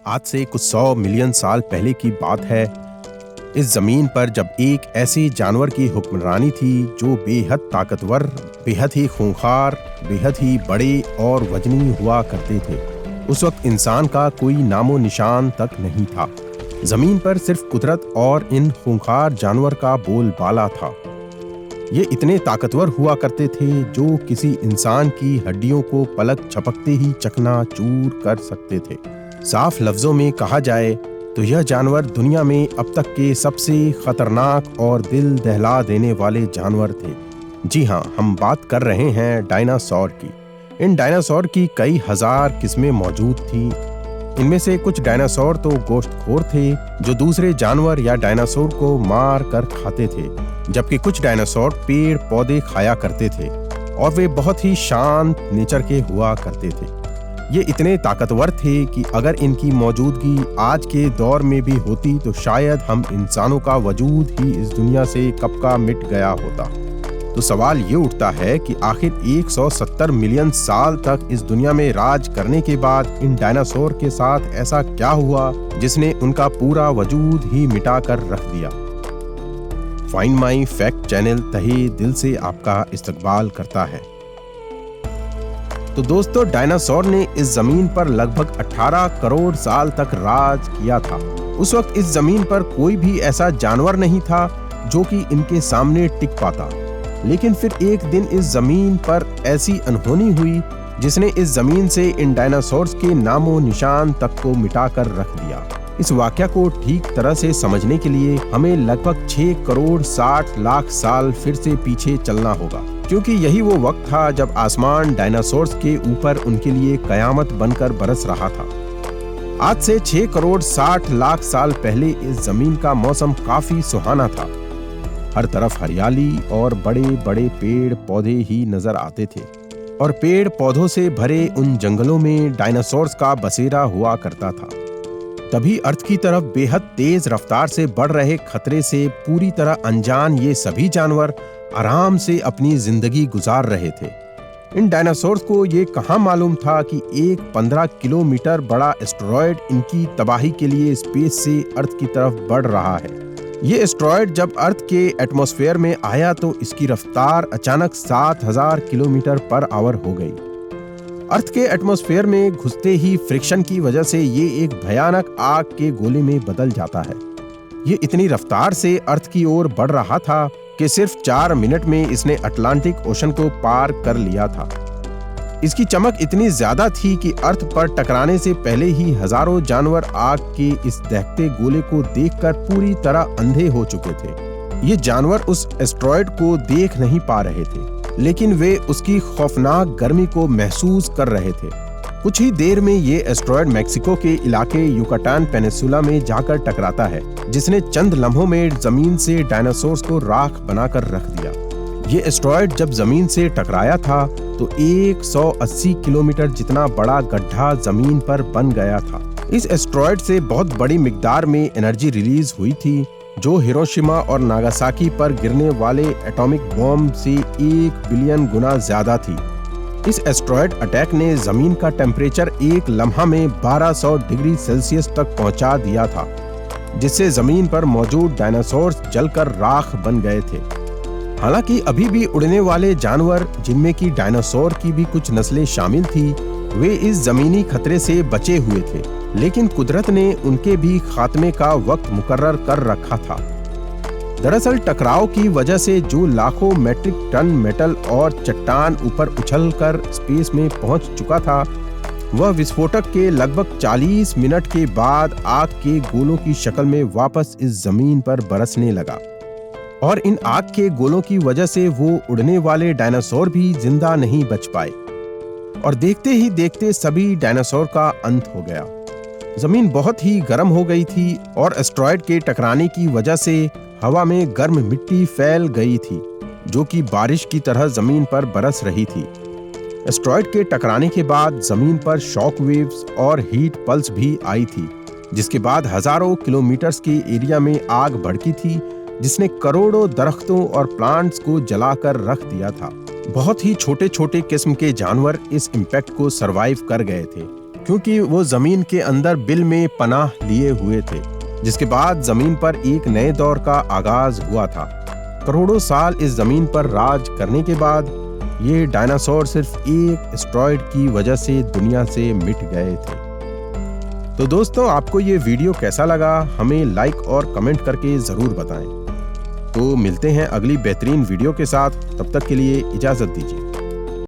आज से कुछ 100 मिलियन साल पहले की बात है। इस जमीन पर जब एक ऐसे जानवर की हुक्मरानी थी जो बेहद ताकतवर, बेहद ही खूंखार, बेहद ही बड़े और वजनी हुआ करते थे। उस वक्त इंसान का कोई नामो निशान तक नहीं था। जमीन पर सिर्फ कुदरत और इन खूंखार जानवर का बोलबाला था। ये इतने ताकतवर हुआ करते थे जो किसी इंसान की हड्डियों को पलक झपकते ही चकनाचूर कर सकते थे। साफ लफ्जों में कहा जाए तो यह जानवर दुनिया में अब तक के सबसे खतरनाक और दिल दहला देने वाले जानवर थे। जी हाँ, हम बात कर रहे हैं डायनासोर की। इन डायनासोर की कई हजार किस्में मौजूद थीं। इनमें से कुछ डायनासोर तो गोश्तखोर थे जो दूसरे जानवर या डायनासोर को मार कर खाते थे, जबकि कुछ डायनासोर पेड़ पौधे खाया करते थे और वे बहुत ही शांत नेचर के हुआ करते थे। ये इतने ताकतवर थे कि अगर इनकी मौजूदगी आज के दौर में भी होती तो शायद हम इंसानों का वजूद ही इस दुनिया से कब का मिट गया होता। तो सवाल ये उठता है कि आखिर 170 मिलियन साल तक इस दुनिया में राज करने के बाद इन डायनासोर के साथ ऐसा क्या हुआ जिसने उनका पूरा वजूद ही मिटा कर रख दिया। फाइंड माई फैक्ट चैनल तहे दिल से आपका इस्तकबाल करता है। तो दोस्तों, डायनासोर ने इस जमीन पर लगभग 18 करोड़ साल तक राज किया था। उस वक्त इस जमीन पर कोई भी ऐसा जानवर नहीं था जो कि इनके सामने टिक पाता। लेकिन फिर एक दिन इस जमीन पर ऐसी अनहोनी हुई जिसने इस जमीन से इन डायनासोर्स के नामो निशान तक को मिटा कर रख दिया। इस वाकया को ठीक तरह से समझने के लिए हमें लगभग 6 करोड़ 60 लाख साल फिर से पीछे चलना होगा, क्योंकि यही वो वक्त था जब आसमान डायनासोर्स के ऊपर उनके लिए कयामत बनकर बरस रहा था। आज से 6 करोड़ 60 लाख साल पहले इस जमीन का मौसम काफी सुहाना था। हर तरफ हरियाली और बड़े बड़े पेड़ पौधे ही नजर आते थे और पेड़ पौधों से भरे उन जंगलों में डायनासोर्स का बसेरा हुआ करता था। तभी अर्थ की तरफ बेहद तेज रफ्तार से बढ़ रहे खतरे से पूरी तरह अनजान ये सभी जानवर आराम से अपनी जिंदगी गुजार रहे थे। इन डायनासोर्स को ये कहाँ मालूम था कि एक 15 किलोमीटर बड़ा एस्टेरॉयड इनकी तबाही के लिए स्पेस से अर्थ की तरफ बढ़ रहा है। ये एस्टेरॉयड जब अर्थ के एटमॉस्फेयर में आया तो इसकी रफ्तार अचानक 7000 किलोमीटर पर आवर हो गई। अर्थ के एटमॉस्फेयर में घुसते ही फ्रिक्शन की वजह से ये एक भयानक आग के गोले में बदल जाता है। ये इतनी रफ्तार से अर्थ की ओर बढ़ रहा था कि सिर्फ 4 मिनट में इसने अटलांटिक ओशन को पार कर लिया था। इसकी चमक इतनी ज्यादा थी कि अर्थ पर टकराने से पहले ही हजारों जानवर आग के इस दहकते गोले को देखकर पूरी तरह अंधे हो चुके थे। ये जानवर उस एस्टेरॉयड को देख नहीं पा रहे थे, लेकिन वे उसकी खौफनाक गर्मी को महसूस कर रहे थे। कुछ ही देर में ये एस्टेरॉयड मेक्सिको के इलाके युकाटान पेनिनसुला में जाकर टकराता है, जिसने चंद लम्हों में जमीन से डायनासोर्स को राख बनाकर रख दिया। ये एस्टेरॉयड जब जमीन से टकराया था तो 180 किलोमीटर जितना बड़ा गड्ढा जमीन पर बन गया था। इस एस्टेरॉयड से बहुत बड़ी मिकदार में एनर्जी रिलीज हुई थी, जो हिरोशिमा और नागासाकी पर गिरने वाले एटॉमिक बॉम्ब से 1 बिलियन गुना ज्यादा थी। इस एस्टेरॉयड अटैक ने जमीन का टेम्परेचर एक लम्हा में 1200 डिग्री सेल्सियस तक पहुंचा दिया था, जिससे जमीन पर मौजूद डायनासोर्स जलकर राख बन गए थे। हालांकि अभी भी उड़ने वाले जानवर, जिनमें की डायनासोर की भी कुछ नस्लें शामिल थी, वे इस जमीनी खतरे से बचे हुए थे, लेकिन कुदरत ने उनके भी खात्मे का वक्त मुकर्रर कर रखा था। दरअसल टकराव की वजह से जो लाखों मेट्रिक टन मेटल और चट्टान ऊपर उछलकर स्पेस में पहुंच चुका था, वह विस्फोटक के लगभग 40 मिनट के बाद आग के गोलों की शक्ल में वापस इस जमीन पर बरसने लगा। और इन आग के गोलों की वजह से वो उड़ने वाले डायनासोर भी जिंदा नहीं बच पाए और देखते ही देखते सभी डायनासोर का अंत हो गया। जमीन बहुत ही गर्म हो गई थी और एस्टेरॉयड के टकराने की वजह से हवा में गर्म मिट्टी फैल गई थी, जो कि बारिश की तरह जमीन पर बरस रही थी। एस्टेरॉयड के टकराने के बाद जमीन पर शॉक वेव्स और हीट पल्स भी आई थी, जिसके बाद हजारों किलोमीटर्स के एरिया में आग भड़की थी, जिसने करोड़ों दरख्तों और प्लांट्स को जलाकर रख दिया था। बहुत ही छोटे छोटे किस्म के जानवर इस इम्पैक्ट को सरवाइव कर गए थे। क्योंकि वो जमीन के अंदर बिल में पनाह लिए हुए थे, जिसके बाद जमीन पर एक नए दौर का आगाज हुआ था। करोड़ों साल इस जमीन पर राज करने के बाद ये डायनासोर सिर्फ एक एस्टेरॉयड की वजह से दुनिया से मिट गए थे। तो दोस्तों, आपको ये वीडियो कैसा लगा हमें लाइक और कमेंट करके जरूर बताएं। तो मिलते हैं अगली बेहतरीन वीडियो के साथ, तब तक के लिए इजाजत दीजिए।